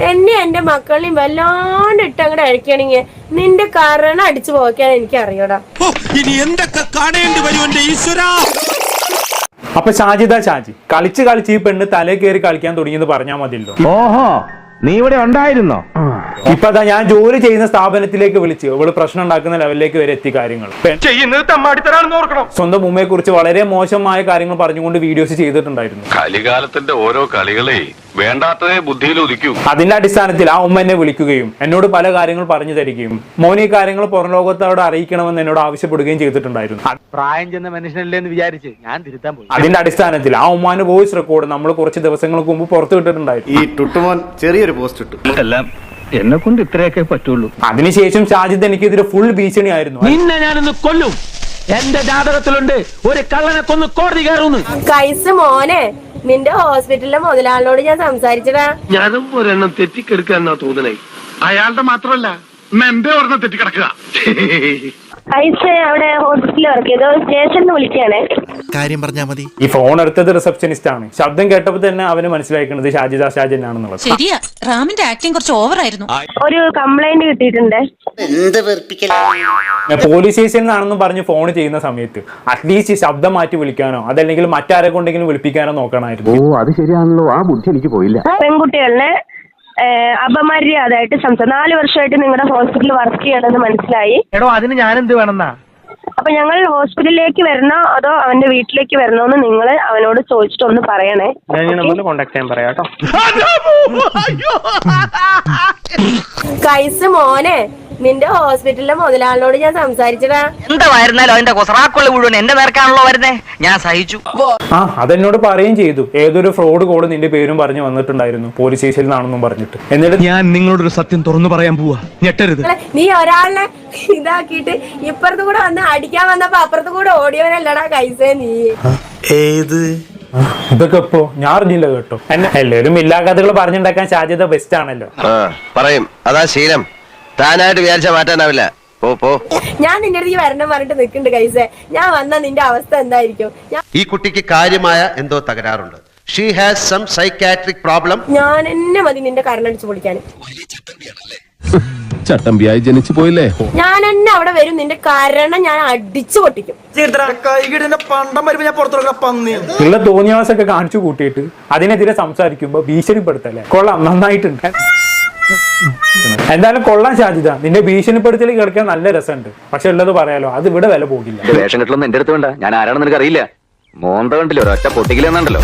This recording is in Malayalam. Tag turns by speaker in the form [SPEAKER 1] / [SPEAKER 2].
[SPEAKER 1] എന്നെ എന്റെ മക്കളെയും വല്ലാണ്ട് ഇട്ടങ്ങടെ അഴിക്കണെങ്കിൽ നിന്റെ കാരണം അടിച്ചു പോക്കാൻ എനിക്ക് അറിയൂടാ.
[SPEAKER 2] ഇനി എന്തൊക്കെ കാണേണ്ടി വരും എന്റെ ഈശ്വരാ.
[SPEAKER 3] അപ്പൊ ഷാജി കളിച്ച് കളിച്ച് ഈ പെണ്ണ് തലേ കയറി കളിക്കാൻ തുടങ്ങിയെന്ന് പറഞ്ഞാൽ മതിയല്ലോ.
[SPEAKER 4] ഓഹോ, നീ ഇവിടെ ഉണ്ടായിരുന്നോ?
[SPEAKER 3] ഇപ്പൊ ഞാൻ ജോലി ചെയ്യുന്ന സ്ഥാപനത്തിലേക്ക് വിളിച്ച് ഇവള് പ്രശ്നം ഉണ്ടാക്കുന്ന ലെവലിലേക്ക് വരെ എത്തി കാര്യങ്ങൾ. സ്വന്തം ഉമ്മയെ കുറിച്ച് വളരെ മോശമായ കാര്യങ്ങൾ പറഞ്ഞുകൊണ്ട് വീഡിയോസ് ചെയ്തിട്ടുണ്ടായിരുന്നു.
[SPEAKER 5] കലികാലത്തിന്റെ ഓരോ കളികളെ വേണ്ടാത്തതേ ബുദ്ധിയിൽ ഉദിക്കൂ.
[SPEAKER 3] അതിന്റെ അടിസ്ഥാനത്തിൽ ആ ഉമ്മ എന്നെ വിളിക്കുകയും എന്നോട് പല കാര്യങ്ങൾ പറഞ്ഞു തരികയും മോനെ ഈ കാര്യങ്ങൾ പുറം ലോകത്തോട് അറിയിക്കണമെന്ന് എന്നോട് ആവശ്യപ്പെടുകയും ചെയ്തിട്ടുണ്ടായിരുന്നു.
[SPEAKER 4] പ്രായം ചെന്ന മനുഷ്യനല്ലേ എന്ന് വിചാരിച്ച് ഞാൻ തിരുത്താൻ പോയി.
[SPEAKER 3] അതിന്റെ അടിസ്ഥാനത്തിൽ ആ ഉമ്മാന്റെ വോയിസ് റെക്കോർഡ് നമ്മൾ കുറച്ച് ദിവസങ്ങൾക്ക് മുമ്പ് പുറത്തു വിട്ടിട്ടുണ്ടായിരുന്നു.
[SPEAKER 6] ഈ ടുട്ടുമോൻ ചെറിയൊരു പോസ്റ്റ് ഇട്ടു.
[SPEAKER 4] എന്നെ കൊണ്ട് ഇത്രയൊക്കെ പറ്റുള്ളൂ.
[SPEAKER 3] അതിനുശേഷം ഷാജിദ് എനിക്കെതിരെ ഫുൾ ഭീഷണി ആയിരുന്നു.
[SPEAKER 4] നിന്നെ ഞാനൊന്ന് കൊല്ലും, എന്റെ ജാതകത്തിലുണ്ട് ഒരു കള്ളനെ കൊന്ന് കോടതി കയറുന്നു.
[SPEAKER 1] കൈസ് മോനെ, നിന്റെ ഹോസ്പിറ്റലിലെ മുതലാളിനോട് ഞാൻ സംസാരിച്ചടാ.
[SPEAKER 7] ഞാനും ഒരെണ്ണം തെറ്റിക്കെടുക്കാന്നാ തോന്നണേ. അയാളുടെ മാത്രമല്ല എന്റെ ഒരെണ്ണം തെറ്റിക്കിടക്കുക.
[SPEAKER 1] കൈസ് അവിടെ ഹോസ്പിറ്റലിൽ വർക്ക് ചെയ്തോ, സ്റ്റേഷനിൽ വിളിക്കാണേ.
[SPEAKER 6] കാര്യം പറഞ്ഞാ മതി.
[SPEAKER 3] ഈ ഫോൺ എടുത്തത് റിസപ്ഷനിസ്റ്റ് ആണ്. ശബ്ദം കേട്ടപ്പോൾ തന്നെ അവന് മനസ്സിലാക്കുന്നത് ഷാജിദ് ആണെന്നുള്ളത്.
[SPEAKER 8] ശരിയാ, റാമിന്റെ ആക്ടിങ് കുറച്ച് ഓവറായിരുന്നു.
[SPEAKER 1] ഒരു കംപ്ലൈന്റ് കിട്ടിയിട്ടുണ്ട്.
[SPEAKER 3] പോലീസ് സ്റ്റേഷനിൽ നിന്നാണെന്നും പറഞ്ഞ് ഫോൺ ചെയ്യുന്ന സമയത്ത് അറ്റ്ലീസ്റ്റ് ശബ്ദം മാറ്റി വിളിക്കാനോ അതല്ലെങ്കിൽ മറ്റാരെ കൊണ്ടെങ്കിലും വിളിപ്പിക്കാനോ നോക്കണമായിരുന്നു.
[SPEAKER 4] ഓ, അത് ശരിയാണല്ലോ, ആ ബുദ്ധി എനിക്ക് പോയില്ല.
[SPEAKER 1] പെൺകുട്ടികളെ അപമര്യാദയായിട്ട് 4 വർഷമായിട്ട് നിങ്ങളുടെ ഹോസ്പിറ്റലിൽ വർക്ക് ചെയ്യണമെന്ന് മനസ്സിലായി.
[SPEAKER 4] എടോ, അതിന് ഞാനെന്ത് വേണമെന്നാ?
[SPEAKER 1] അപ്പൊ ഞങ്ങൾ ഹോസ്പിറ്റലിലേക്ക് വരണോ അതോ അവന്റെ വീട്ടിലേക്ക് വരണോന്ന് നിങ്ങൾ അവനോട് ചോദിച്ചിട്ടൊന്ന് പറയണേ.
[SPEAKER 4] കോണ്ടാക്ട് ചെയ്യാൻ പറയാട്ടോ.
[SPEAKER 1] കൈസ് മോനെ, നിന്റെ ഹോസ്പിറ്റലിലെ മുതലാളിനോട് ഞാൻ സംസാരിച്ചടാ.
[SPEAKER 9] എന്തായിരുന്നാലും അതിന്റെ കൊസറാക്കുള്ള മുഴുവൻ എന്റെ നേർക്കാണല്ലോ വരുന്നേ. ഞാൻ സഹിച്ചു.
[SPEAKER 3] അതെന്നോട് പറയുകയും ചെയ്തു. ഏതൊരു ഫ്രോഡ് കോള് നിന്റെ പേരും പറഞ്ഞു വന്നിട്ടുണ്ടായിരുന്നു പോലീസ് സ്റ്റേഷനിൽ നിന്നാണെന്നും പറഞ്ഞിട്ട്. എന്നിട്ട്
[SPEAKER 2] ഞാൻ നിങ്ങളോടൊരു സത്യം തുറന്നു പറയാൻ പോവാ, ഞെട്ടരുത്.
[SPEAKER 1] നീ ഒരാളിനെ ഇതാക്കിയിട്ട് ഇപ്പുറത്ത് കൂടെ വന്ന് അടിക്കാൻ വന്നപ്പോ അപ്പുറത്ത് കൂടെ ഓടിയവനല്ലടാ കൈസേ നീ.
[SPEAKER 6] ഏത്
[SPEAKER 3] ഇതൊക്കെ ഇപ്പോ ഞാൻ അറിഞ്ഞില്ല കേട്ടോ. എല്ലാവരും ഇല്ലാ കഥകൾ പറഞ്ഞുണ്ടാക്കാൻ സാധ്യത ബെസ്റ്റ് ആണല്ലോ.
[SPEAKER 10] പറയും, അതാ ശീലം. താനായിട്ട് വിചാരിച്ച മാറ്റാനാവില്ല. പോ.
[SPEAKER 1] ഞാൻ നിന്റെ അടുത്ത് വരണം പറഞ്ഞിട്ട് നിൽക്കുന്നുണ്ട് കൈസേ. ഞാൻ വന്ന നിന്റെ അവസ്ഥ എന്തായിരിക്കും?
[SPEAKER 10] ഈ കുട്ടിക്ക് കാര്യമായ എന്തോ തകരാറുണ്ട്. She has some psychiatric problem.
[SPEAKER 1] ഞാൻ എന്നെ മതി നിന്റെ കരണടിച്ച് പൊളിക്കാൻ.
[SPEAKER 2] ചട്ടമ്പിയായി ജനിച്ചു പോയില്ലേ.
[SPEAKER 1] ഞാൻ എന്നെ അവിടെ വരും, നിന്റെ കാരണം ഞാൻ അടിച്ചു പൊട്ടിക്കും.
[SPEAKER 3] ഉള്ള തോന്നിയാസൊക്കെ കാണിച്ചു കൂട്ടിയിട്ട് അതിനെതിരെ സംസാരിക്കുമ്പോ ഭീഷണിപ്പെടുത്തല്ലേ. കൊള്ളാം, നന്നായിട്ടുണ്ട്. എന്തായാലും കൊള്ളാൻ സാധ്യത. നിന്റെ ഭീഷണിപ്പെടുത്തൽ കേൾക്കാൻ നല്ല രസമുണ്ട്. പക്ഷെ ഉള്ളത് പറയാലോ, അത് ഇവിടെ വില പോകില്ല.
[SPEAKER 9] വേഷം കെട്ടലൊന്നും എന്റെ അടുത്ത് വേണ്ട. ഞാൻ ആരാണെന്ന് നിനക്ക് അറിയില്ല. മോന്ത കണ്ടില്ലോ, ഒരൊറ്റ പൊട്ടിക്കലെന്നുണ്ടല്ലോ.